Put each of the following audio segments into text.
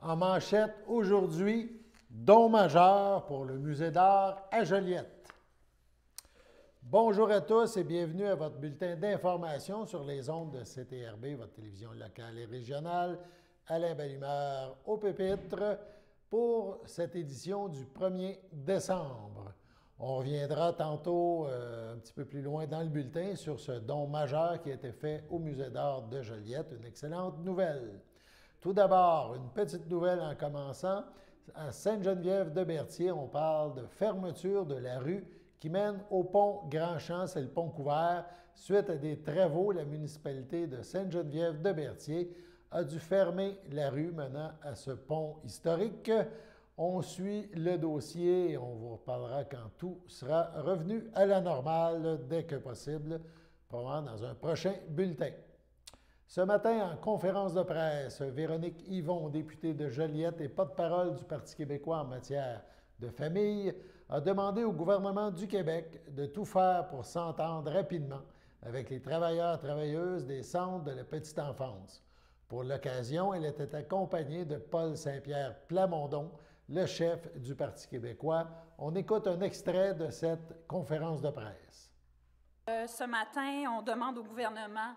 En manchette aujourd'hui, don majeur pour le Musée d'art à Joliette. Bonjour à tous et bienvenue à votre bulletin d'information sur les ondes de CTRB, votre télévision locale et régionale. Alain Bellemare au pupitre pour cette édition du 1er décembre. On reviendra tantôt un petit peu plus loin dans le bulletin sur ce don majeur qui a été fait au Musée d'art de Joliette, une excellente nouvelle. Tout d'abord, une petite nouvelle en commençant. À Sainte-Geneviève-de-Berthier, on parle de fermeture de la rue qui mène au pont Grand-Champ, c'est le pont couvert. Suite à des travaux, la municipalité de Sainte-Geneviève-de-Berthier a dû fermer la rue menant à ce pont historique. On suit le dossier et on vous reparlera quand tout sera revenu à la normale dès que possible, probablement dans un prochain bulletin. Ce matin, en conférence de presse, Véronique Yvon, députée de Joliette et porte-parole du Parti québécois en matière de famille, a demandé au gouvernement du Québec de tout faire pour s'entendre rapidement avec les travailleurs et travailleuses des centres de la petite enfance. Pour l'occasion, elle était accompagnée de Paul Saint-Pierre Plamondon, le chef du Parti québécois. On écoute un extrait de cette conférence de presse. Ce matin, on demande au gouvernement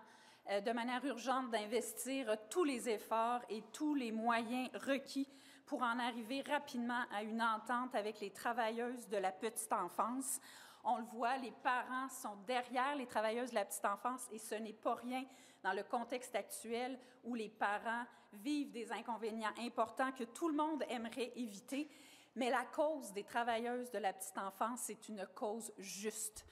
de manière urgente d'investir tous les efforts et tous les moyens requis pour en arriver rapidement à une entente avec les travailleuses de la petite enfance. On le voit, les parents sont derrière les travailleuses de la petite enfance et ce n'est pas rien dans le contexte actuel où les parents vivent des inconvénients importants que tout le monde aimerait éviter. Mais la cause des travailleuses de la petite enfance, c'est une cause juste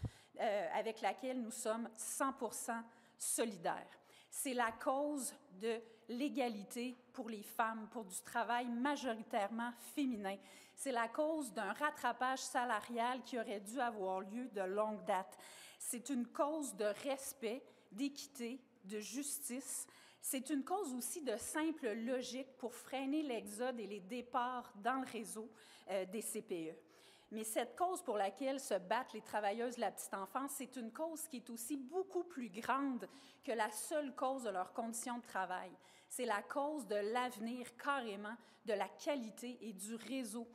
avec laquelle nous sommes 100% solidaires. C'est la cause de l'égalité pour les femmes, pour du travail majoritairement féminin. C'est la cause d'un rattrapage salarial qui aurait dû avoir lieu de longue date. C'est une cause de respect, d'équité, de justice. C'est une cause aussi de simple logique pour freiner l'exode et les départs dans le réseau des CPE. Mais cette cause pour laquelle se battent les travailleuses de la petite enfance, c'est une cause qui est aussi beaucoup plus grande que la seule cause de leurs conditions de travail. C'est la cause de l'avenir carrément, de la qualité et du réseau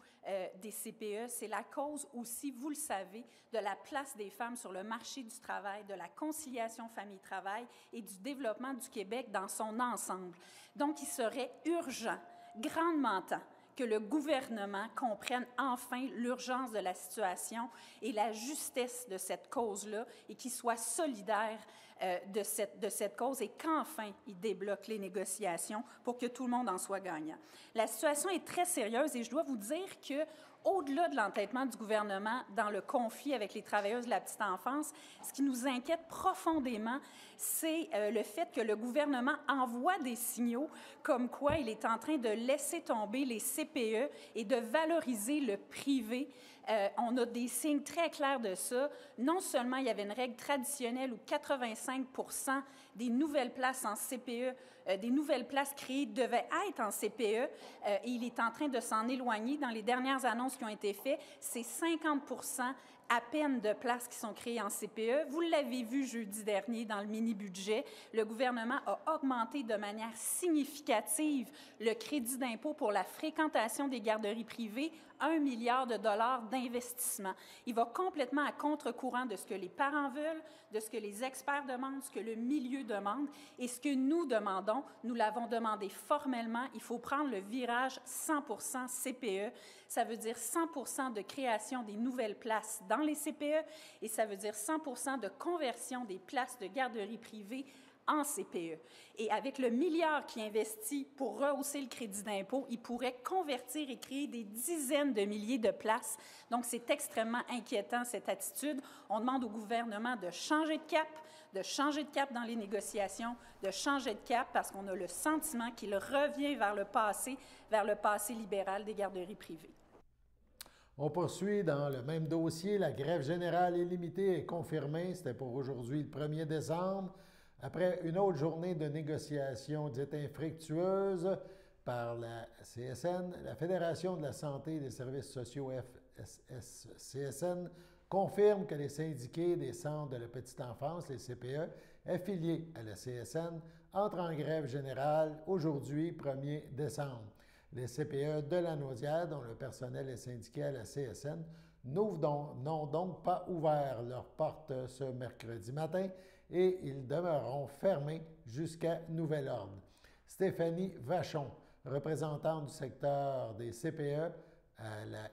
des CPE. C'est la cause aussi, vous le savez, de la place des femmes sur le marché du travail, de la conciliation famille-travail et du développement du Québec dans son ensemble. Donc, il serait urgent, grandement temps, que le gouvernement comprenne enfin l'urgence de la situation et la justesse de cette cause-là et qu'il soit solidaire de cette cause et qu'enfin, il débloque les négociations pour que tout le monde en soit gagnant. La situation est très sérieuse et je dois vous dire que au-delà de l'entêtement du gouvernement dans le conflit avec les travailleuses de la petite enfance, ce qui nous inquiète profondément, c'est le fait que le gouvernement envoie des signaux comme quoi il est en train de laisser tomber les CPE et de valoriser le privé. On a des signes très clairs de ça. Non seulement il y avait une règle traditionnelle où 85% des nouvelles places en CPE, des nouvelles places créées devaient être en CPE, et il est en train de s'en éloigner. Dans les dernières annonces qui ont été faites, c'est 50% à peine de places qui sont créées en CPE. Vous l'avez vu jeudi dernier dans le mini-budget, le gouvernement a augmenté de manière significative le crédit d'impôt pour la fréquentation des garderies privées, 1 milliard de dollars d'investissement. Il va complètement à contre-courant de ce que les parents veulent, de ce que les experts demandent, ce que le milieu demande et ce que nous demandons. Nous l'avons demandé formellement. Il faut prendre le virage 100% CPE. Ça veut dire 100% de création des nouvelles places dans les CPE et ça veut dire 100% de conversion des places de garderie privée en CPE. Et avec le milliard qui investit pour rehausser le crédit d'impôt, il pourrait convertir et créer des dizaines de milliers de places. Donc, c'est extrêmement inquiétant, cette attitude. On demande au gouvernement de changer de cap dans les négociations, de changer de cap parce qu'on a le sentiment qu'il revient vers le passé libéral des garderies privées. On poursuit dans le même dossier. La grève générale illimitée est confirmée. C'était pour aujourd'hui, le 1er décembre. Après une autre journée de négociations dites infructueuses par la CSN, la Fédération de la santé et des services sociaux FSS-CSN confirme que les syndiqués des centres de la petite enfance, les CPE, affiliés à la CSN, entrent en grève générale aujourd'hui, 1er décembre. Les CPE de la Naudière, dont le personnel est syndiqué à la CSN, n'ont donc pas ouvert leurs portes ce mercredi matin et ils demeureront fermés jusqu'à nouvel ordre. Stéphanie Vachon, représentante du secteur des CPE à la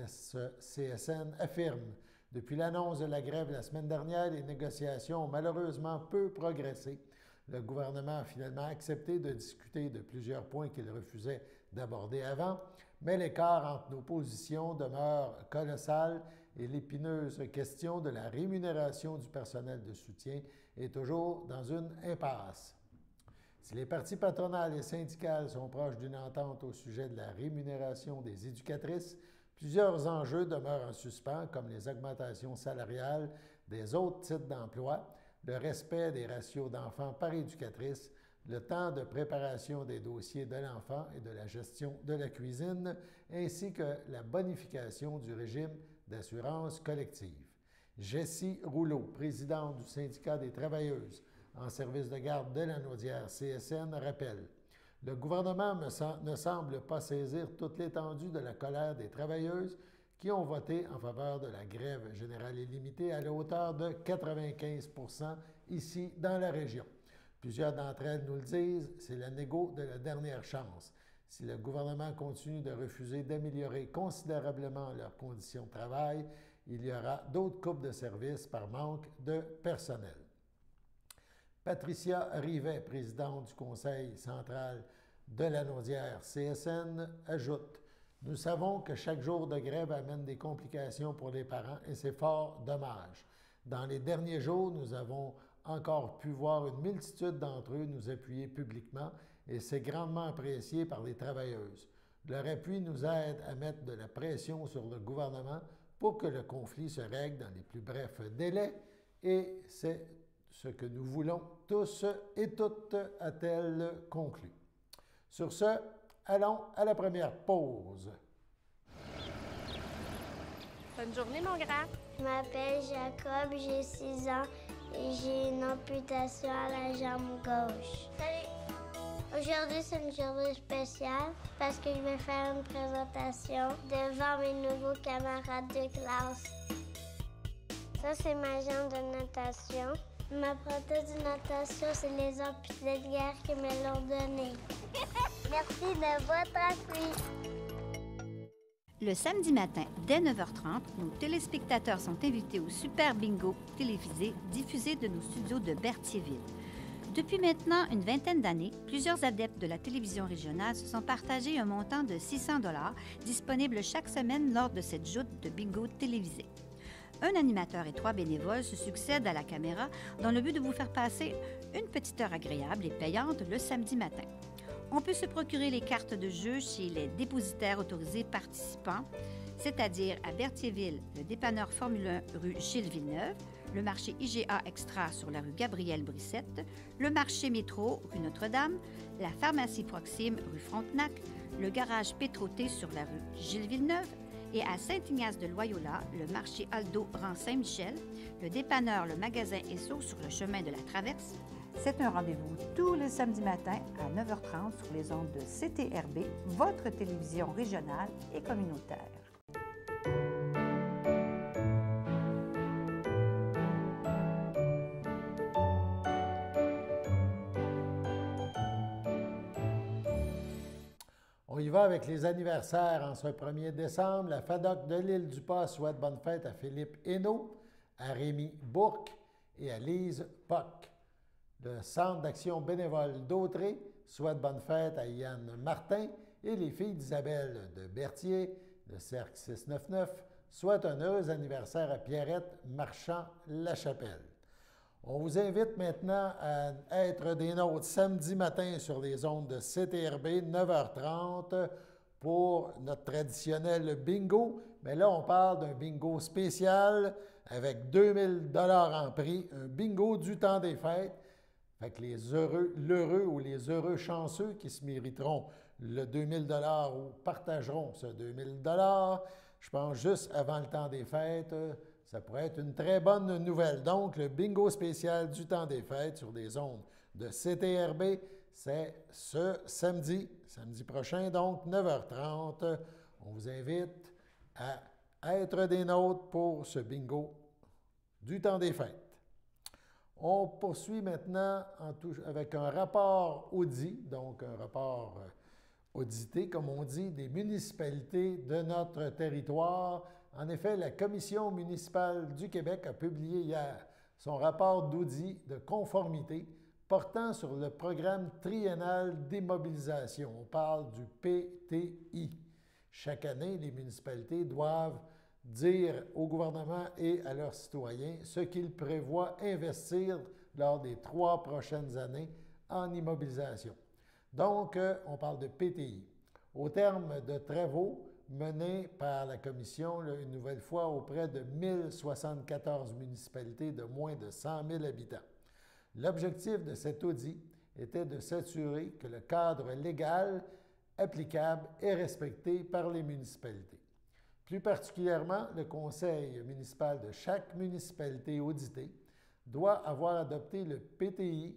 FSCSN, affirme: « Depuis l'annonce de la grève la semaine dernière, les négociations ont malheureusement peu progressé. Le gouvernement a finalement accepté de discuter de plusieurs points qu'il refusait d'aborder avant, mais l'écart entre nos positions demeure colossal et l'épineuse question de la rémunération du personnel de soutien est toujours dans une impasse. » Si les partis patronales et syndicales sont proches d'une entente au sujet de la rémunération des éducatrices, plusieurs enjeux demeurent en suspens, comme les augmentations salariales des autres types d'emploi, le respect des ratios d'enfants par éducatrice, le temps de préparation des dossiers de l'enfant et de la gestion de la cuisine, ainsi que la bonification du régime d'assurance collective. Jessie Rouleau, présidente du syndicat des travailleuses en service de garde de la Naudière CSN, rappelle: « Le gouvernement ne semble pas saisir toute l'étendue de la colère des travailleuses qui ont voté en faveur de la grève générale illimitée à la hauteur de 95 % ici dans la région. Plusieurs d'entre elles nous le disent, c'est la négo de la dernière chance. Si le gouvernement continue de refuser d'améliorer considérablement leurs conditions de travail, il y aura d'autres coupes de services par manque de personnel. » Patricia Rivet, présidente du Conseil central de la Naudière CSN, ajoute: « Nous savons que chaque jour de grève amène des complications pour les parents et c'est fort dommage. Dans les derniers jours, nous avons encore pu voir une multitude d'entre eux nous appuyer publiquement et c'est grandement apprécié par les travailleuses. Leur appui nous aide à mettre de la pression sur le gouvernement pour que le conflit se règle dans les plus brefs délais et c'est ce que nous voulons tous et toutes, a-t-elle conclu. Sur ce, allons à la première pause. Bonne journée, mon grand. Je m'appelle Jacob, j'ai 6 ans et j'ai une amputation à la jambe gauche. Salut! Aujourd'hui, c'est une journée spéciale parce que je vais faire une présentation devant mes nouveaux camarades de classe. Ça, c'est ma jambe de natation. Ma prothèse de natation, c'est les amputés de guerre qui me l'ont donnée. Merci de votre appui. Le samedi matin, dès 9h30, nos téléspectateurs sont invités au Super Bingo télévisé diffusé de nos studios de Berthierville. Depuis maintenant une vingtaine d'années, plusieurs adeptes de la télévision régionale se sont partagés un montant de 600 $ disponible chaque semaine lors de cette joute de bingo télévisé. Un animateur et 3 bénévoles se succèdent à la caméra dans le but de vous faire passer une petite heure agréable et payante le samedi matin. On peut se procurer les cartes de jeu chez les dépositaires autorisés participants, c'est-à-dire à Berthierville, le dépanneur Formule 1 rue Gilles Villeneuve, le marché IGA Extra sur la rue Gabrielle Brissette, le marché Métro rue Notre-Dame, la pharmacie Proxime rue Frontenac, le garage Pétroté sur la rue Gilles Villeneuve et à Saint-Ignace-de-Loyola, le marché Aldo rang Saint-Michel, le dépanneur Le Magasin Esso sur le chemin de la Traverse. C'est un rendez-vous tous les samedis matins à 9h30 sur les ondes de CTRB, votre télévision régionale et communautaire. On y va avec les anniversaires en ce 1er décembre. La FADOC de l'Île-du-Pas souhaite bonne fête à Philippe Hainaut, à Rémi Bourque et à Lise Poc. Le Centre d'action bénévole d'Autré souhaite bonne fête à Yann Martin et les filles d'Isabelle de Berthier, le Cercle 699, souhaitent un heureux anniversaire à Pierrette Marchand-Lachapelle. On vous invite maintenant à être des nôtres samedi matin sur les ondes de CTRB, 9h30, pour notre traditionnel bingo. Mais là, on parle d'un bingo spécial avec 2000 $ en prix, un bingo du temps des fêtes. Fait que l'heureux ou les heureux chanceux qui se mériteront le 2000 $ ou partageront ce 2000 $, je pense juste avant le temps des fêtes, ça pourrait être une très bonne nouvelle. Donc, le bingo spécial du temps des fêtes sur des ondes de CTRB, c'est ce samedi. samedi prochain, donc 9h30. On vous invite à être des nôtres pour ce bingo du temps des fêtes. On poursuit maintenant avec un rapport audit, donc un rapport audité, comme on dit, des municipalités de notre territoire. En effet, la Commission municipale du Québec a publié hier son rapport d'audit de conformité portant sur le programme triennal d'immobilisation. On parle du PTI. Chaque année, les municipalités doivent dire au gouvernement et à leurs citoyens ce qu'ils prévoient investir lors des 3 prochaines années en immobilisation. Donc, on parle de PTI. Au terme de travaux menés par la Commission, une nouvelle fois auprès de 1074 municipalités de moins de 100 000 habitants. L'objectif de cet audit était de s'assurer que le cadre légal applicable est respecté par les municipalités. Plus particulièrement, le conseil municipal de chaque municipalité auditée doit avoir adopté le PTI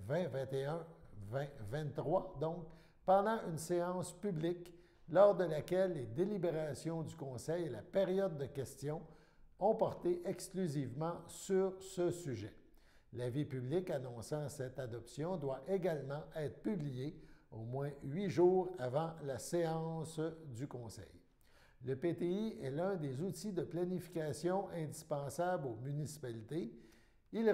2021-2023, donc pendant une séance publique lors de laquelle les délibérations du conseil et la période de questions ont porté exclusivement sur ce sujet. L'avis public annonçant cette adoption doit également être publié au moins 8 jours avant la séance du conseil. Le PTI est l'un des outils de planification indispensables aux municipalités. Il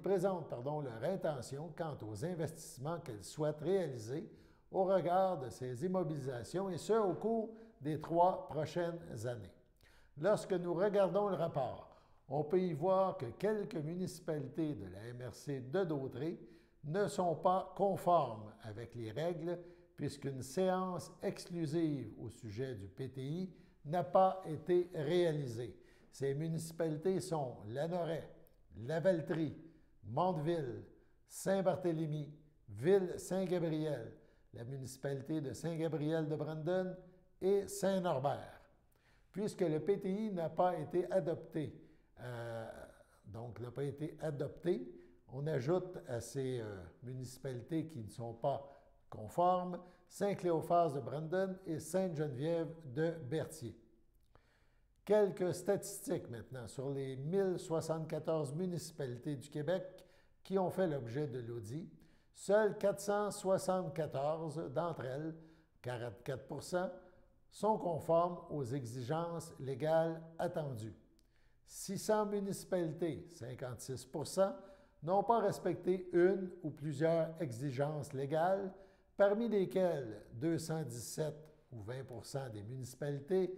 présente leur intention quant aux investissements qu'elles souhaitent réaliser au regard de ces immobilisations et ce, au cours des 3 prochaines années. Lorsque nous regardons le rapport, on peut y voir que quelques municipalités de la MRC de Dautré ne sont pas conformes avec les règles puisqu'une séance exclusive au sujet du PTI n'a pas été réalisée. Ces municipalités sont Lanoret, Lavaltrie, Mondeville, Saint-Barthélemy, Ville-Saint-Gabriel, la municipalité de Saint-Gabriel-de-Brandon et Saint-Norbert. Puisque le PTI n'a pas été adopté, on ajoute à ces municipalités qui ne sont pas conformes Saint-Cléophas de Brandon et Sainte-Geneviève de Berthier. Quelques statistiques maintenant sur les 1074 municipalités du Québec qui ont fait l'objet de l'audit. Seules 474 d'entre elles, 44 sont conformes aux exigences légales attendues. 600 municipalités, 56 n'ont pas respecté une ou plusieurs exigences légales, parmi lesquelles 217 ou 20 des municipalités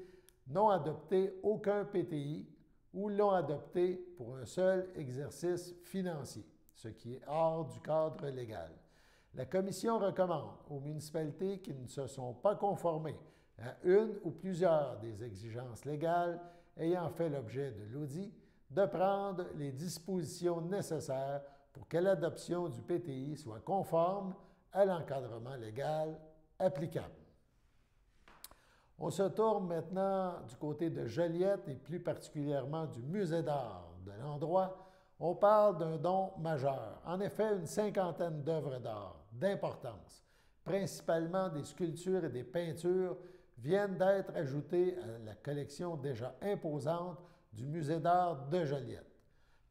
n'ont adopté aucun PTI ou l'ont adopté pour un seul exercice financier, ce qui est hors du cadre légal. La Commission recommande aux municipalités qui ne se sont pas conformées à une ou plusieurs des exigences légales ayant fait l'objet de l'audit de prendre les dispositions nécessaires pour que l'adoption du PTI soit conforme à l'encadrement légal applicable. On se tourne maintenant du côté de Joliette et plus particulièrement du musée d'art de l'endroit. On parle d'un don majeur. En effet, une 50aine d'œuvres d'art d'importance, principalement des sculptures et des peintures, viennent d'être ajoutées à la collection déjà imposante du musée d'art de Joliette.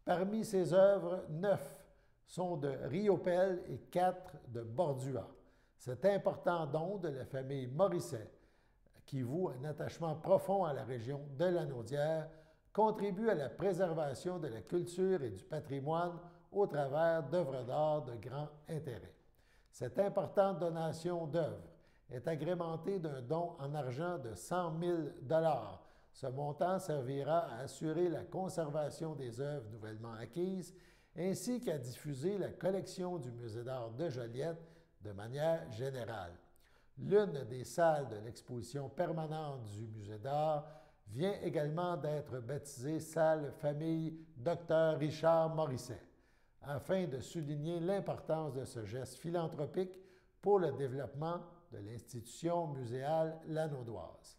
Parmi ces œuvres, 9 sont de Riopelle et 4 de Bordua. Cet important don de la famille Morisset, qui voue un attachement profond à la région de Lanaudière, contribue à la préservation de la culture et du patrimoine au travers d'œuvres d'art de grand intérêt. Cette importante donation d'œuvres est agrémentée d'un don en argent de 100 000 $. Ce montant servira à assurer la conservation des œuvres nouvellement acquises ainsi qu'à diffuser la collection du musée d'art de Joliette de manière générale. L'une des salles de l'exposition permanente du musée d'art vient également d'être baptisée Salle Famille Dr Richard Morisset, afin de souligner l'importance de ce geste philanthropique pour le développement de l'institution muséale lanaudoise.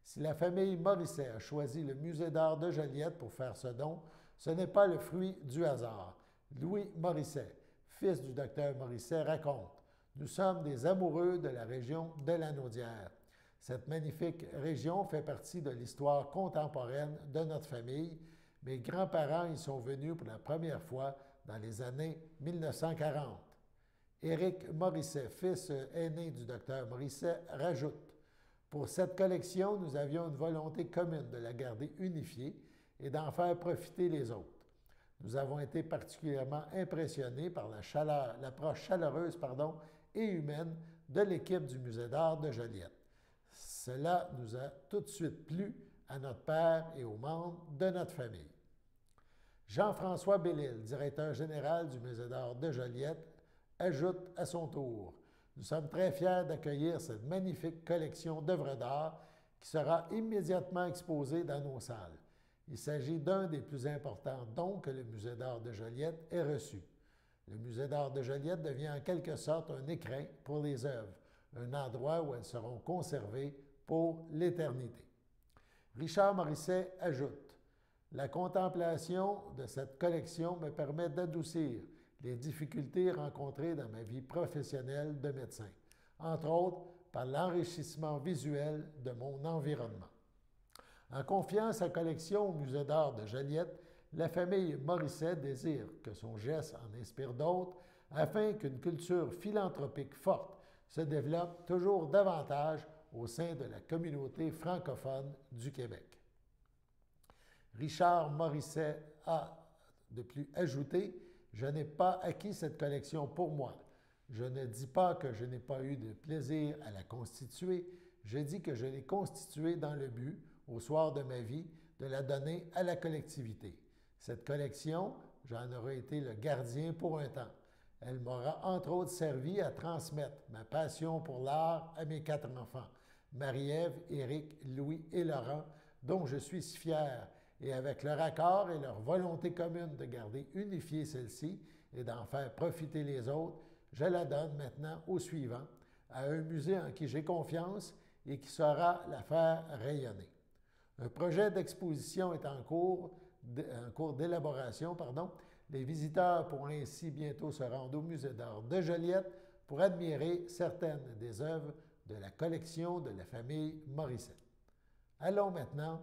Si la famille Morisset a choisi le musée d'art de Joliette pour faire ce don, ce n'est pas le fruit du hasard. Louis Morisset, fils du docteur Morisset, raconte: Nous sommes des amoureux de la région de la Naudière. Cette magnifique région fait partie de l'histoire contemporaine de notre famille. Mes grands-parents y sont venus pour la première fois dans les années 1940. Éric Morisset, fils aîné du docteur Morisset, rajoute: « Pour cette collection, nous avions une volonté commune de la garder unifiée et d'en faire profiter les autres. Nous avons été particulièrement impressionnés par l'approche chaleureuse et humaine de l'équipe du Musée d'art de Joliette. Cela nous a tout de suite plu à notre père et aux membres de notre famille. » Jean-François Bellil, directeur général du Musée d'art de Joliette, ajoute à son tour: « Nous sommes très fiers d'accueillir cette magnifique collection d'œuvres d'art qui sera immédiatement exposée dans nos salles. Il s'agit d'un des plus importants dons que le Musée d'art de Joliette ait reçu. Le Musée d'art de Joliette devient en quelque sorte un écrin pour les œuvres, un endroit où elles seront conservées pour l'éternité. » Richard Morisset ajoute: « La contemplation de cette collection me permet d'adoucir les difficultés rencontrées dans ma vie professionnelle de médecin, entre autres par l'enrichissement visuel de mon environnement. » En confiant sa collection au Musée d'art de Joliette, la famille Morisset désire que son geste en inspire d'autres afin qu'une culture philanthropique forte se développe toujours davantage au sein de la communauté francophone du Québec. Richard Morisset a de plus ajouté: « Je n'ai pas acquis cette collection pour moi. Je ne dis pas que je n'ai pas eu de plaisir à la constituer. Je dis que je l'ai constituée dans le but, au soir de ma vie, de la donner à la collectivité. Cette collection, j'en aurai été le gardien pour un temps. Elle m'aura entre autres servi à transmettre ma passion pour l'art à mes 4 enfants, Marie-Ève, Éric, Louis et Laurent, dont je suis si fier, et avec leur accord et leur volonté commune de garder unifiée celle-ci et d'en faire profiter les autres, je la donne maintenant au suivant, à un musée en qui j'ai confiance et qui saura la faire rayonner. Un projet d'exposition est en cours d'élaboration. Les visiteurs pourront ainsi bientôt se rendre au Musée d'art de Joliette pour admirer certaines des œuvres de la collection de la famille Morisset. Allons maintenant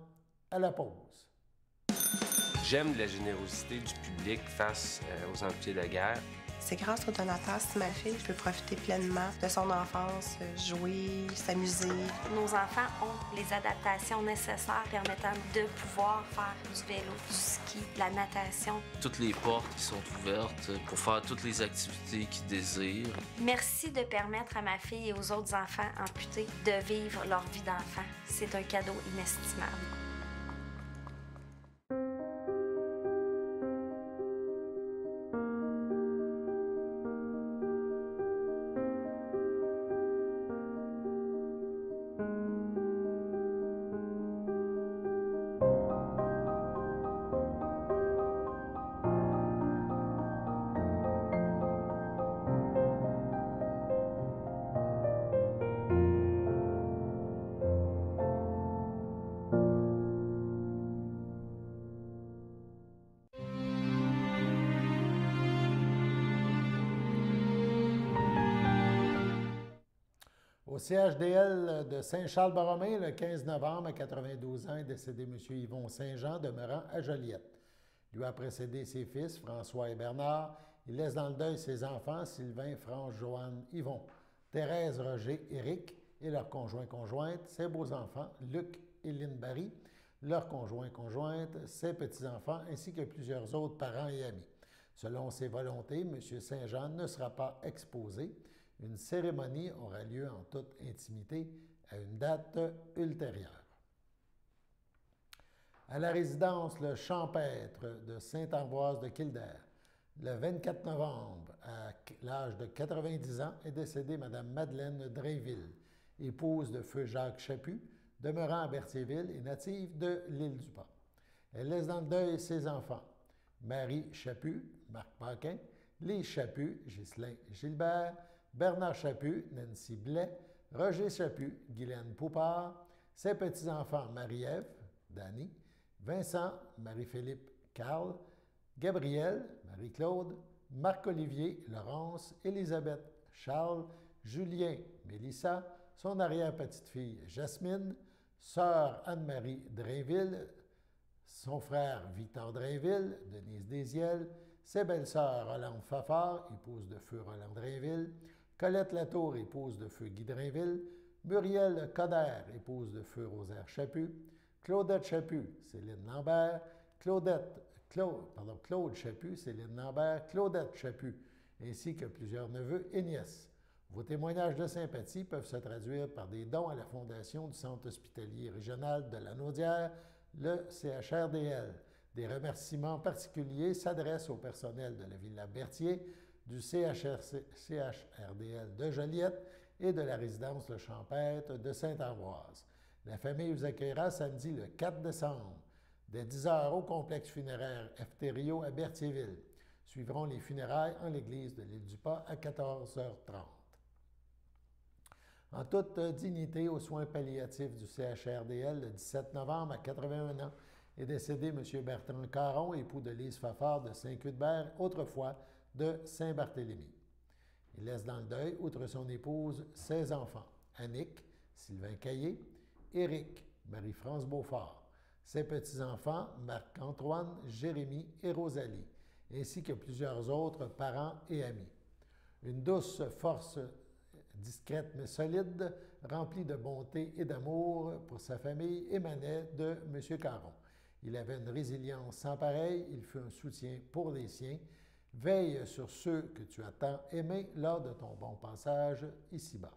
à la pause. J'aime la générosité du public face aux amputés de guerre. C'est grâce au donateur Stimafil je peux profiter pleinement de son enfance, jouer, s'amuser. Nos enfants ont les adaptations nécessaires permettant de pouvoir faire du vélo, du ski, de la natation. Toutes les portes qui sont ouvertes pour faire toutes les activités qu'ils désirent. Merci de permettre à ma fille et aux autres enfants amputés de vivre leur vie d'enfant. C'est un cadeau inestimable. Au CHDL de Saint-Charles-Borromée, le 15 novembre, à 92 ans, est décédé M. Yvon Saint-Jean, demeurant à Joliette. Lui a précédé ses fils, François et Bernard. Il laisse dans le deuil ses enfants, Sylvain, France, Joanne, Yvon, Thérèse, Roger, Éric et leurs conjoints-conjointes, ses beaux-enfants, Luc et Lynn Barry, leurs conjoints-conjointes, ses petits-enfants, ainsi que plusieurs autres parents et amis. Selon ses volontés, M. Saint-Jean ne sera pas exposé. Une cérémonie aura lieu en toute intimité à une date ultérieure. À la résidence Le Champêtre de Sainte-Ambroise de Kildare, le 24 novembre, à l'âge de 90 ans, est décédée Mme Madeleine Drainville, épouse de feu Jacques Chaput, demeurant à Berthierville et native de l'Île-du-Port. Elle laisse dans le deuil ses enfants, Marie Chaput, Marc Paquin, Lise Chaput, Ghislain Gilbert, Bernard Chaput, Nancy Blais, Roger Chaput, Guylaine Poupard, ses petits-enfants Marie-Ève, Dany, Vincent, Marie-Philippe, Carl, Gabriel, Marie-Claude, Marc-Olivier, Laurence, Élisabeth, Charles, Julien, Mélissa, son arrière-petite-fille Jasmine, sœur Anne-Marie Drainville, son frère Victor Drainville, Denise Desiel, ses belles-sœurs Rolande Fafard, épouse de feu Roland Drainville, Colette Latour, épouse de feu Guy Drainville, Muriel Coder, épouse de feu Rosaire Chaput, Claudette Chaput, Céline Lambert, Claude Chaput, Céline Lambert, Claudette Chaput, ainsi que plusieurs neveux et nièces. Vos témoignages de sympathie peuvent se traduire par des dons à la Fondation du Centre hospitalier régional de la Naudière, le CHRDL. Des remerciements particuliers s'adressent au personnel de la Villa Berthier, du CHRDL de Joliette et de la résidence Le Champêtre de Saint-Ambroise. La famille vous accueillera samedi le 4 décembre, dès 10 h au complexe funéraire Efterio à Berthierville. Suivront les funérailles en l'église de l'Île-du-Pas à 14 h 30. En toute dignité, aux soins palliatifs du CHRDL, le 17 novembre, à 81 ans, est décédé M. Bertrand Caron, époux de Lise Fafard de Saint-Cuthbert, autrefois de Saint-Barthélemy. Il laisse dans le deuil, outre son épouse, 16 enfants, Annick, Sylvain Caillé, Éric, Marie-France Beaufort, ses petits-enfants, Marc-Antoine, Jérémie et Rosalie, ainsi que plusieurs autres parents et amis. Une douce force discrète mais solide, remplie de bonté et d'amour pour sa famille, émanait de M. Caron. Il avait une résilience sans pareille, il fut un soutien pour les siens. Veille sur ceux que tu as tant aimés lors de ton bon passage ici-bas.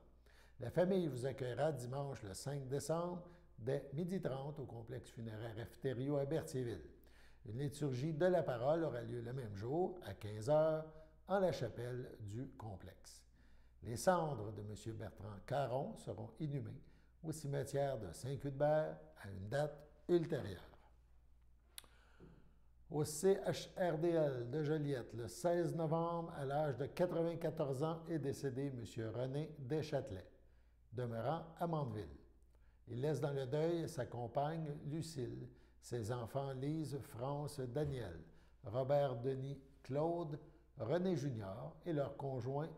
La famille vous accueillera dimanche le 5 décembre dès 12h30 au complexe funéraire Efterio à Berthierville. Une liturgie de la parole aura lieu le même jour, à 15 h, en la chapelle du complexe. Les cendres de M. Bertrand Caron seront inhumées au cimetière de Saint-Cuthbert à une date ultérieure. Au CHRDL de Joliette, le 16 novembre, à l'âge de 94 ans, est décédé M. René Deschâtelet, demeurant à Mandeville. Il laisse dans le deuil sa compagne Lucille, ses enfants Lise, France, Daniel, Robert Denis, Claude, René Junior et leurs conjointes,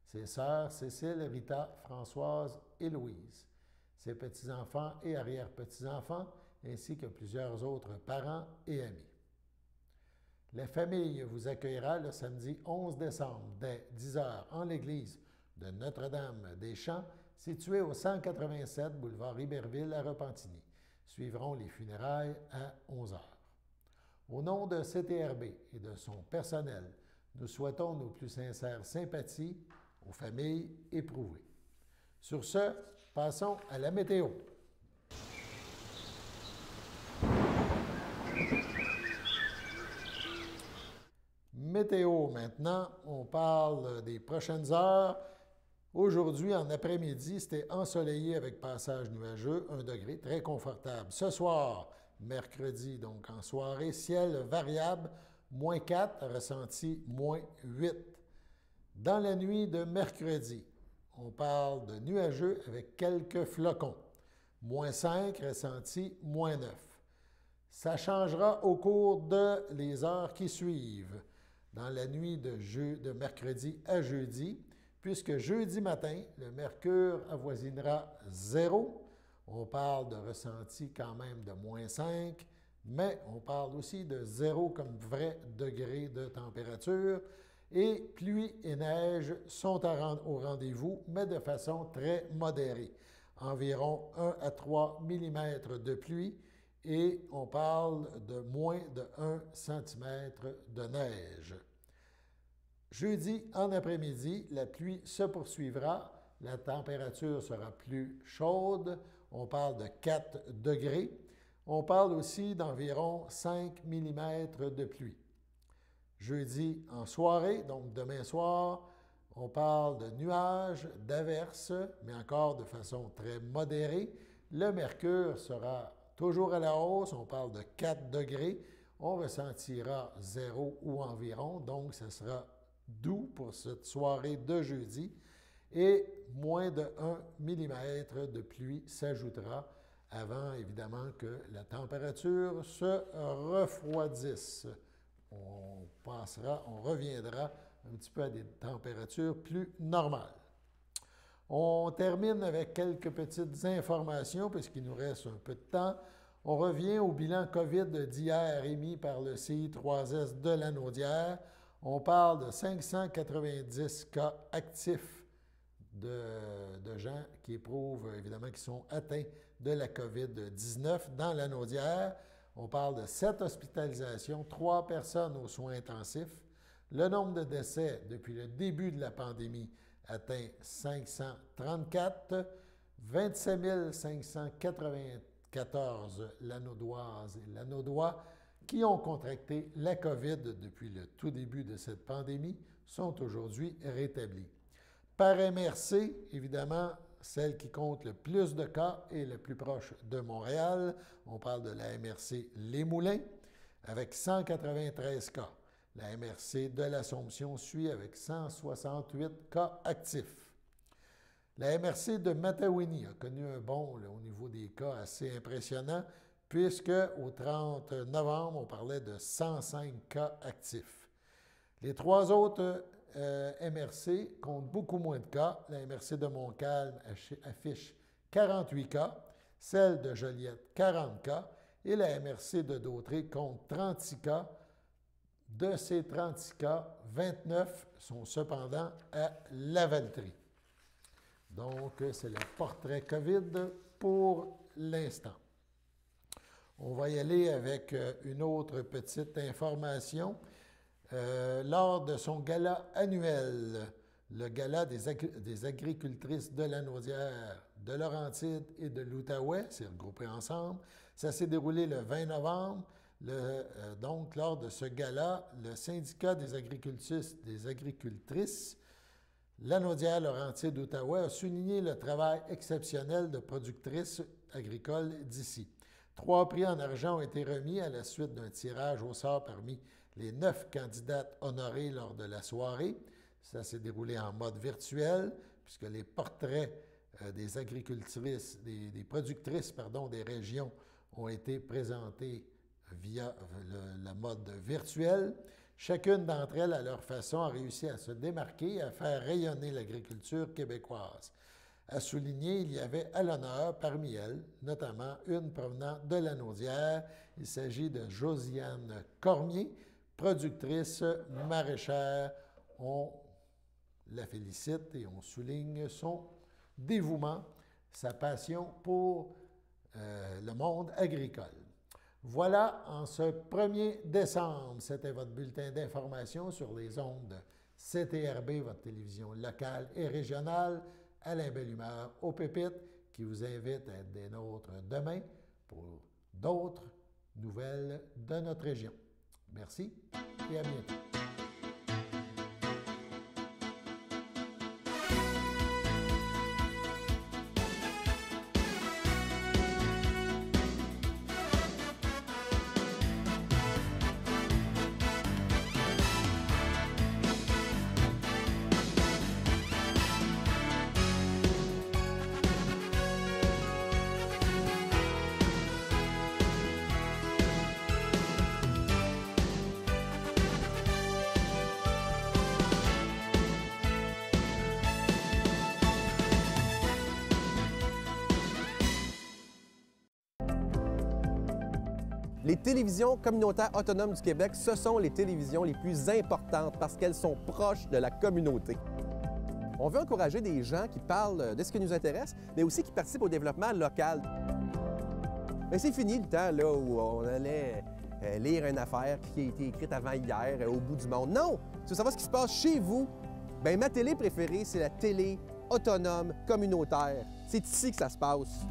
ses sœurs Cécile, Rita, Françoise et Louise, ses petits-enfants et arrière-petits-enfants, ainsi que plusieurs autres parents et amis. La famille vous accueillera le samedi 11 décembre dès 10 h en l'église de Notre-Dame-des-Champs, située au 187 boulevard Iberville à Repentigny. Suivront les funérailles à 11 h. Au nom de CTRB et de son personnel, nous souhaitons nos plus sincères sympathies aux familles éprouvées. Sur ce, passons à la météo. Météo maintenant, on parle des prochaines heures. Aujourd'hui, en après-midi, c'était ensoleillé avec passage nuageux, 1 degré, très confortable. Ce soir, mercredi, donc en soirée, ciel variable, -4, ressenti -8. Dans la nuit de mercredi, on parle de nuageux avec quelques flocons. -5, ressenti -9. Ça changera au cours de les heures qui suivent. Dans la nuit de mercredi à jeudi, puisque jeudi matin, le mercure avoisinera 0. On parle de ressenti quand même de -5, mais on parle aussi de 0 comme vrai degré de température. Et pluie et neige sont au rendez-vous, mais de façon très modérée. Environ 1 à 3 mm de pluie et on parle de moins de 1 cm de neige. Jeudi, en après-midi, la pluie se poursuivra. La température sera plus chaude. On parle de 4 degrés. On parle aussi d'environ 5 mm de pluie. Jeudi en soirée, donc demain soir, on parle de nuages, d'averses, mais encore de façon très modérée. Le mercure sera toujours à la hausse, on parle de 4 degrés. On ressentira 0 ou environ, donc ce sera doux pour cette soirée de jeudi. Et moins de 1 mm de pluie s'ajoutera avant, évidemment, que la température se refroidisse. On reviendra un petit peu à des températures plus normales. On termine avec quelques petites informations, puisqu'il nous reste un peu de temps. On revient au bilan COVID d'hier émis par le CI3S de Lanaudière. On parle de 590 cas actifs de gens qui éprouvent, évidemment, qui sont atteints de la COVID-19 dans Lanaudière. On parle de 7 hospitalisations, 3 personnes aux soins intensifs. Le nombre de décès depuis le début de la pandémie atteint 534, 27 594 Lanaudoises et Lanaudois qui ont contracté la COVID depuis le tout début de cette pandémie sont aujourd'hui rétablis. Par MRC, évidemment, celle qui compte le plus de cas est la plus proche de Montréal. On parle de la MRC Les Moulins avec 193 cas. La MRC de l'Assomption suit avec 168 cas actifs. La MRC de Matawini a connu un bond au niveau des cas assez impressionnant, puisque au 30 novembre, on parlait de 105 cas actifs. Les 3 autres MRC comptent beaucoup moins de cas. La MRC de Montcalm affiche 48 cas, celle de Joliette 40 cas et la MRC de Dautré compte 36 cas. De ces 36 cas, 29 sont cependant à Lavaltrie. Donc, c'est le portrait COVID pour l'instant. On va y aller avec une autre petite information. Lors de son gala annuel, le gala des agricultrices de Lanaudière, de Laurentides et de l'Outaouais, c'est regroupé ensemble, ça s'est déroulé le 20 novembre. Donc, lors de ce gala, le syndicat des agricultrices Lanaudière, Laurentides, Outaouais a souligné le travail exceptionnel de productrices agricoles d'ici. 3 prix en argent ont été remis à la suite d'un tirage au sort parmi les 9 candidates honorées lors de la soirée. Ça s'est déroulé en mode virtuel, puisque les portraits des agricultrices, des productrices des régions ont été présentés via le mode virtuel. Chacune d'entre elles, à leur façon, a réussi à se démarquer et à faire rayonner l'agriculture québécoise. À souligner, il y avait à l'honneur parmi elles, notamment une provenant de Lanaudière. Il s'agit de Josiane Cormier, productrice maraîchère. On la félicite et on souligne son dévouement, sa passion pour le monde agricole. Voilà, en ce 1er décembre, c'était votre bulletin d'information sur les ondes de CTRB, votre télévision locale et régionale. Alain Bellumeur au Pépites, qui vous invite à être des nôtres demain pour d'autres nouvelles de notre région. Merci et à bientôt. Les télévisions communautaires autonomes du Québec, ce sont les télévisions les plus importantes parce qu'elles sont proches de la communauté. On veut encourager des gens qui parlent de ce qui nous intéresse, mais aussi qui participent au développement local. Mais c'est fini le temps là, où on allait lire une affaire qui a été écrite avant hier au bout du monde. Non! Tu veux savoir ce qui se passe chez vous? Bien, ma télé préférée, c'est la télé autonome communautaire. C'est ici que ça se passe.